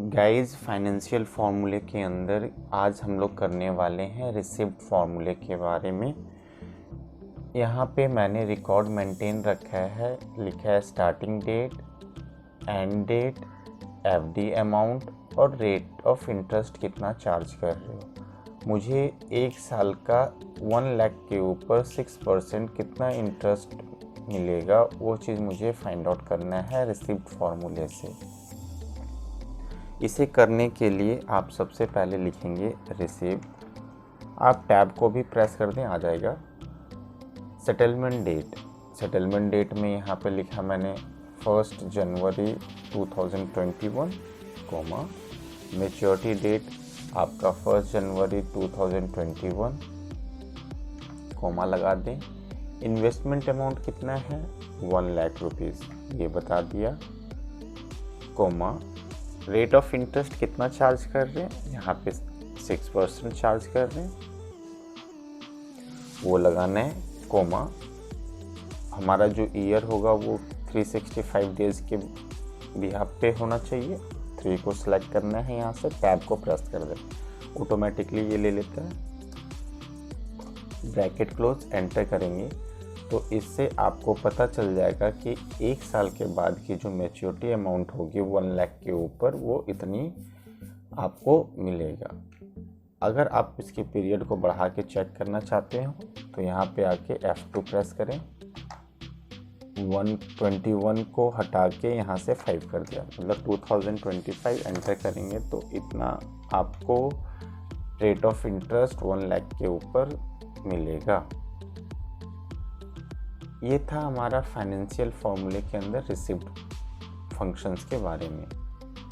Guys financial फार्मूले के अंदर आज हम लोग करने वाले हैं रिसिप्ट फार्मूले के बारे में। यहाँ पे मैंने रिकॉर्ड मेंटेन रखा है, लिखा है starting date, end date, FD amount और रेट ऑफ इंटरेस्ट कितना चार्ज कर रहे हो। मुझे एक साल का 1 लाख के ऊपर 6% कितना इंटरेस्ट मिलेगा वो चीज़ मुझे फाइंड आउट करना है रिसिप्ट फार्मूले से। इसे करने के लिए आप सबसे पहले लिखेंगे रिसिप्ट। आप टैब को भी प्रेस कर दें, आ जाएगा। सेटलमेंट डेट में यहाँ पे लिखा मैंने 1 जनवरी 2021, कोमा मैच्योरिटी डेट आपका 1 जनवरी 2021, कोमा लगा दें। इन्वेस्टमेंट अमाउंट कितना है 1 लाख रुपीज़, ये बता दिया, कोमा। रेट ऑफ इंटरेस्ट कितना चार्ज कर रहे हैं, यहाँ पे 6% चार्ज कर रहे हैं, वो लगाना है, कोमा। हमारा जो ईयर होगा वो 365 डेज़ के बिहाफ पे होना चाहिए। 3 को सिलेक्ट करना है, यहाँ से टैब को प्रेस कर दें, ऑटोमेटिकली ये ले लेता है। ब्रैकेट क्लोज, एंटर करेंगे तो इससे आपको पता चल जाएगा कि एक साल के बाद की जो मैच्योरिटी अमाउंट होगी 1 लाख के ऊपर, वो इतनी आपको मिलेगा। अगर आप इसके पीरियड को बढ़ा के चेक करना चाहते हो तो यहाँ पे आके F2 प्रेस करें। 121 को हटा के यहाँ से 5 कर दिया, मतलब 2025 एंटर करेंगे तो इतना आपको रेट ऑफ इंटरेस्ट 1 लाख के ऊपर मिलेगा। ये था हमारा फाइनेंशियल फार्मूले के अंदर रिसिप्ट फंक्शंस के बारे में।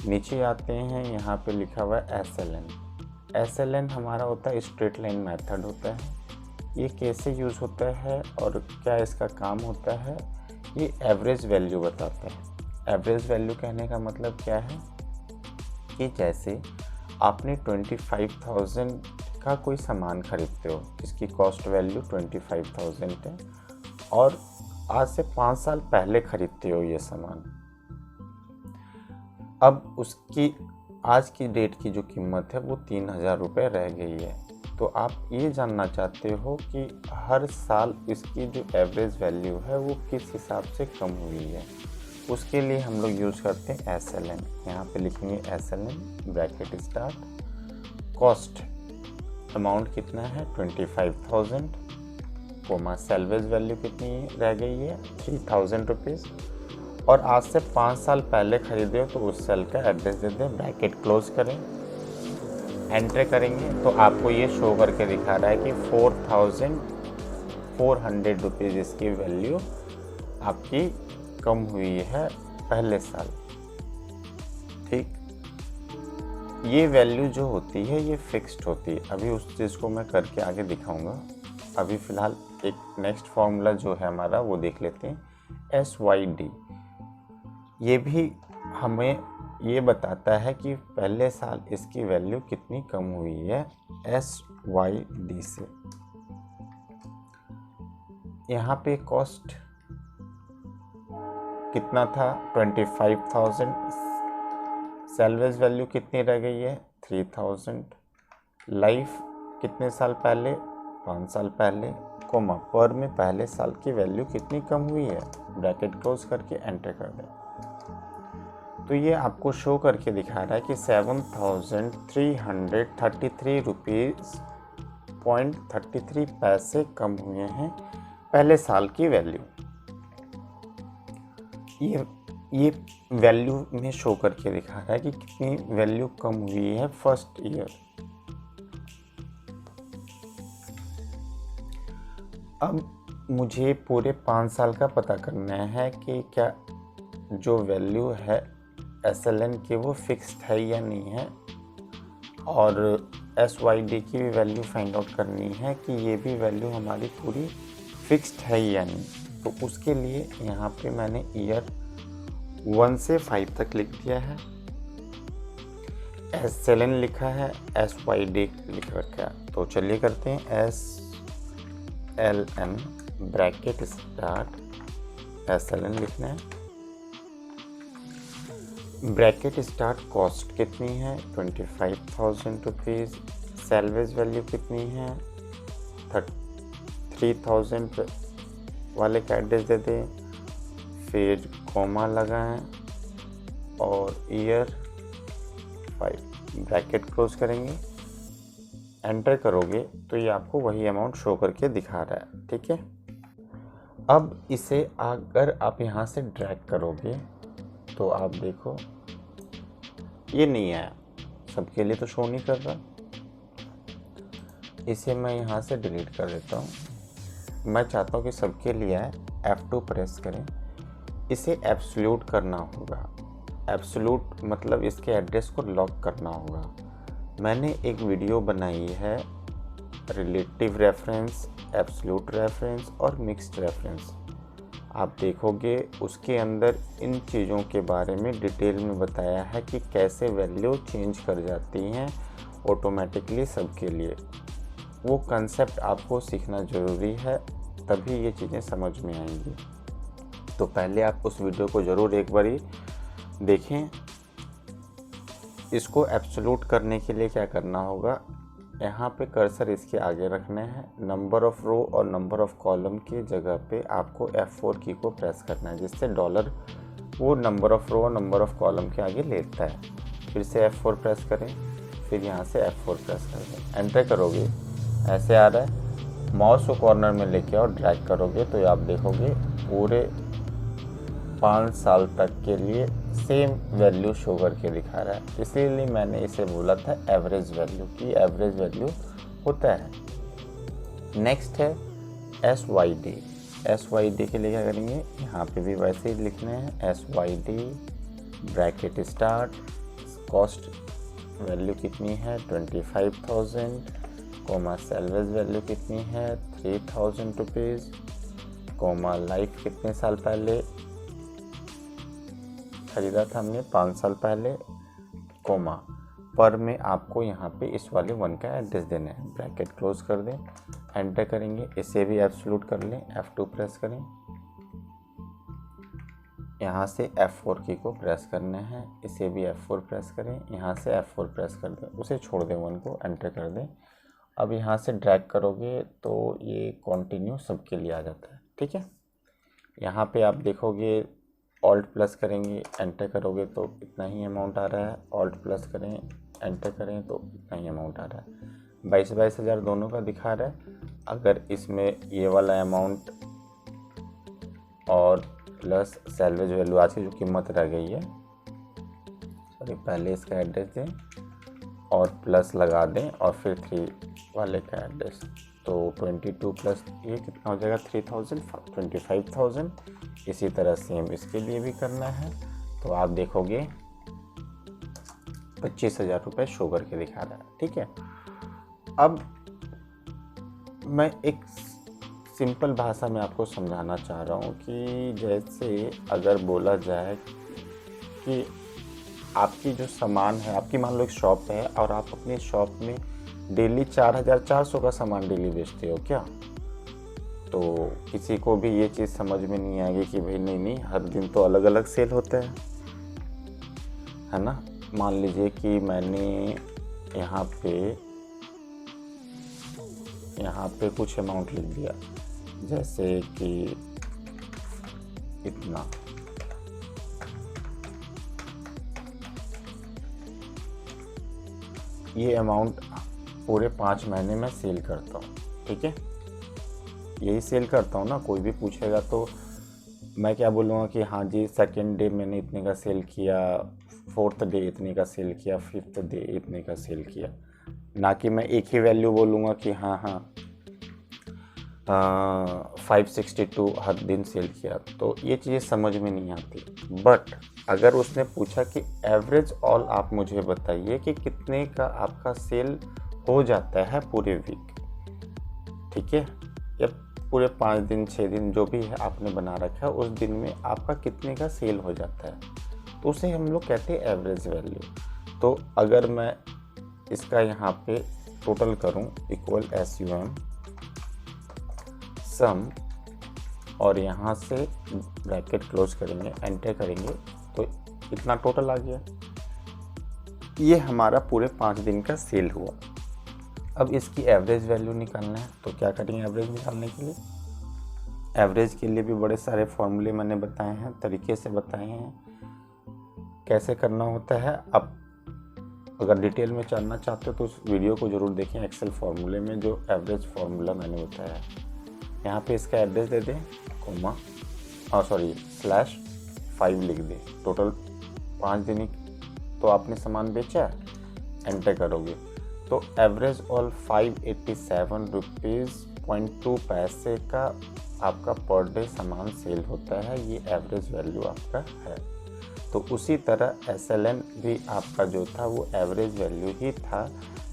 नीचे आते हैं, यहाँ पे लिखा हुआ है SLN हमारा होता है स्ट्रेट लाइन मेथड होता है। ये कैसे यूज़ होता है और क्या इसका काम होता है, ये एवरेज वैल्यू बताता है। एवरेज वैल्यू कहने का मतलब क्या है कि जैसे आपने 25,000 का कोई सामान खरीदते हो जिसकी कॉस्ट वैल्यू 25,000 है और आज से 5 साल पहले खरीदते हो ये सामान। अब उसकी आज की डेट की जो कीमत है वो 3,000 रुपये रह गई है। तो आप ये जानना चाहते हो कि हर साल इसकी जो एवरेज वैल्यू है वो किस हिसाब से कम हुई है। उसके लिए हम लोग यूज़ करते हैं SLN। यहाँ पे लिखेंगे SLN, bracket start, cost amount कितना है 25,000, कोमा सेल्वेज वैल्यू कितनी रह गई है 3,000 रुपीज़, और आज से 5 साल पहले खरीदे हो तो उस सेल का एड्रेस दे दें, ब्रैकेट क्लोज करें, एंटर करेंगे तो आपको ये शो करके दिखा रहा है कि 4,400 रुपीज़ इसकी वैल्यू आपकी कम हुई है पहले साल। ठीक, ये वैल्यू जो होती है ये फिक्स्ड होती है। अभी उस चीज़ को मैं करके आगे दिखाऊंगा। अभी फ़िलहाल एक नेक्स्ट फार्मूला जो है हमारा वो देख लेते हैं, SYD। ये भी हमें ये बताता है कि पहले साल इसकी वैल्यू कितनी कम हुई है SYD से। यहाँ पे कॉस्ट कितना था 25,000, सेल्वेज वैल्यू कितनी रह गई है 3,000, लाइफ कितने साल पहले 5 साल पहले, कोमा पर में पहले साल की वैल्यू कितनी कम हुई है, ब्रैकेट क्लोज करके एंटर कर दें तो ये आपको शो करके दिखा रहा है कि 7,333 रुपीज़ 0.33 पैसे कम हुए हैं पहले साल की वैल्यू। ये वैल्यू में शो करके दिखा रहा है कि कितनी वैल्यू कम हुई है फर्स्ट ईयर। अब मुझे पूरे 5 साल का पता करना है कि क्या जो वैल्यू है SLN की वो फिक्स्ड है या नहीं है, और SYD की भी वैल्यू फाइंड आउट करनी है कि ये भी वैल्यू हमारी पूरी फिक्स्ड है या नहीं। तो उसके लिए यहाँ पे मैंने ईयर 1 से 5 तक लिख दिया है, SLN लिखा है, SYD लिख रखा है। तो चलिए करते हैं SLN, ब्रैकेट स्टार्ट, SLN लिखना है, ब्रैकेट स्टार्ट कॉस्ट कितनी है 25,000 रुपीज़, सैलवेज वैल्यू कितनी है 3,000 वाले का एड्रेस दे दें, फिर कॉमा लगाएं और ईयर 5 ब्रैकेट क्लोज करेंगे, एंटर करोगे तो ये आपको वही अमाउंट शो करके दिखा रहा है। ठीक है, अब इसे अगर आप यहाँ से ड्रैग करोगे तो आप देखो ये नहीं आया, सबके लिए तो शो नहीं कर रहा। इसे मैं यहाँ से डिलीट कर देता हूँ। मैं चाहता हूँ कि सबके लिए आए, F2 प्रेस करें। इसे एब्सोल्यूट करना होगा। एब्सोल्यूट मतलब इसके एड्रेस को लॉक करना होगा। मैंने एक वीडियो बनाई है रिलेटिव रेफरेंस, एब्सोल्यूट रेफरेंस और मिक्स्ड रेफरेंस। आप देखोगे उसके अंदर इन चीज़ों के बारे में डिटेल में बताया है कि कैसे वैल्यू चेंज कर जाती हैं ऑटोमेटिकली सबके लिए। वो कंसेप्ट आपको सीखना ज़रूरी है, तभी ये चीज़ें समझ में आएंगी। तो पहले आप उस वीडियो को ज़रूर एक बारी देखें। इसको एब्सोल्यूट करने के लिए क्या करना होगा, यहाँ पे कर्सर इसके आगे रखने हैं, नंबर ऑफ़ रो और नंबर ऑफ़ कॉलम की जगह पे आपको F4 की को प्रेस करना है, जिससे डॉलर वो नंबर ऑफ़ रो और नंबर ऑफ़ कॉलम के आगे लेता है। फिर से F4 प्रेस करें, फिर यहाँ से F4 प्रेस कर दें, एंटर करोगे ऐसे आ रहा है। माउस को कॉर्नर में लेके और ड्रैग करोगे तो आप देखोगे पूरे 5 साल तक के लिए सेम वैल्यू शो करके दिखा रहा है। इसीलिए मैंने इसे बोला था एवरेज वैल्यू की एवरेज वैल्यू होता है। नेक्स्ट है SYD। SYD के लिए क्या करेंगे, यहाँ पे भी वैसे ही लिखने हैं SYD bracket start, cost value कितनी है 25,000, कॉमा सैलवेज वैल्यू कितनी है 3,000 रुपीज़, कॉमा लाइफ कितने साल पहले खरीदा था हमने 5 साल पहले, कोमा पर में आपको यहाँ पे इस वाले 1 का एड्रेस देना है। ब्रैकेट क्लोज कर दें, एंटर करेंगे। इसे भी एब्सोल्यूट कर लें, F2 प्रेस करें, यहाँ से F4 की को प्रेस करना है। इसे भी F4 प्रेस करें, यहाँ से F4 प्रेस कर दें, उसे छोड़ दें 1 को, एंटर कर दें। अब यहाँ से ड्रैग करोगे तो ये कंटिन्यू सबके लिए आ जाता है। ठीक है, यहाँ पे आप देखोगे ऑल्ट प्लस करेंगे, एंटर करोगे तो इतना ही अमाउंट आ रहा है, ऑल्ट प्लस करें, एंटर करें तो इतना ही अमाउंट आ रहा है। 22 हज़ार दोनों का दिखा रहा है। अगर इसमें ये वाला अमाउंट और प्लस सैलवेज वैल्यू आज की जो कीमत रह गई है, सॉरी पहले इसका एड्रेस दें और प्लस लगा दें और फिर 3 वाले का एड्रेस, तो 22 प्लस ये कितना हो जाएगा 3,000 25,000। इसी तरह सेम इसके लिए भी करना है। तो आप देखोगे 25,000 रुपये शो करके दिखा रहा है। ठीक है, अब मैं एक सिंपल भाषा में आपको समझाना चाह रहा हूँ कि जैसे अगर बोला जाए कि आपकी जो सामान है, आपकी मान लो एक शॉप है और आप अपनी शॉप में डेली 4,400 का सामान डेली बेचते हो क्या, तो किसी को भी ये चीज़ समझ में नहीं आएगी कि भाई नहीं हर दिन तो अलग अलग सेल होते हैं, है ना। मान लीजिए कि मैंने यहाँ पे कुछ अमाउंट लिख दिया, जैसे कि इतना, ये अमाउंट पूरे 5 महीने में सेल करता हूँ। ठीक है, यही सेल करता हूँ ना। कोई भी पूछेगा तो मैं क्या बोलूँगा कि हाँ जी सेकंड डे मैंने इतने का सेल किया, 4th डे इतने का सेल किया, 5th डे इतने का सेल किया, ना कि मैं एक ही वैल्यू बोलूँगा कि हाँ 562 हर दिन सेल किया। तो ये चीज़ें समझ में नहीं आती। बट अगर उसने पूछा कि एवरेज ऑल आप मुझे बताइए कि कितने का आपका सेल हो जाता है पूरे वीक, ठीक है, या पूरे 5 दिन 6 दिन जो भी है आपने बना रखा है, उस दिन में आपका कितने का सेल हो जाता है, तो उसे हम लोग कहते हैं एवरेज वैल्यू। तो अगर मैं इसका यहाँ पे टोटल करूँ इक्वल SUM सम और यहाँ से ब्रैकेट क्लोज करेंगे, एंटर करेंगे, तो इतना टोटल आ गया। ये हमारा पूरे 5 दिन का सेल हुआ। अब इसकी एवरेज वैल्यू निकालना है, तो क्या करेंगे एवरेज निकालने के लिए? एवरेज के लिए भी बड़े सारे फॉर्मूले मैंने बताए हैं, तरीके से बताए हैं कैसे करना होता है। अब अगर डिटेल में जानना चाहते हो तो उस वीडियो को ज़रूर देखें, एक्सेल फार्मूले में जो एवरेज फार्मूला मैंने बताया है। यहाँ पे इसका एड्रेस दे दें, कोमा /5 लिख दें। टोटल 5 दिन तो आपने सामान बेचा, एंटर करोगे तो एवरेज ऑल 587 रुपीज़ 0.2 पैसे का आपका पर डे सामान सेल होता है। ये एवरेज वैल्यू आपका है। तो उसी तरह SLN भी आपका जो था वो एवरेज वैल्यू ही था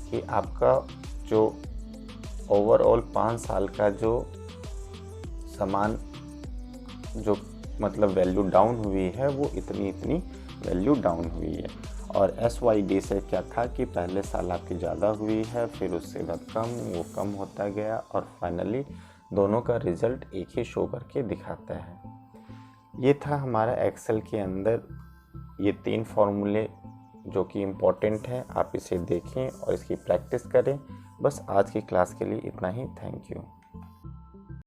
कि आपका जो ओवरऑल 5 साल का जो सामान जो मतलब वैल्यू डाउन हुई है वो इतनी वैल्यू डाउन हुई है। और SYD से क्या था कि पहले साल आपकी ज़्यादा हुई है, फिर उसके बाद कम, वो कम होता गया और फाइनली दोनों का रिज़ल्ट एक ही शो करके दिखाता है। ये था हमारा एक्सेल के अंदर ये 3 फार्मूले जो कि इम्पोर्टेंट हैं। आप इसे देखें और इसकी प्रैक्टिस करें। बस आज की क्लास के लिए इतना ही। Thank you.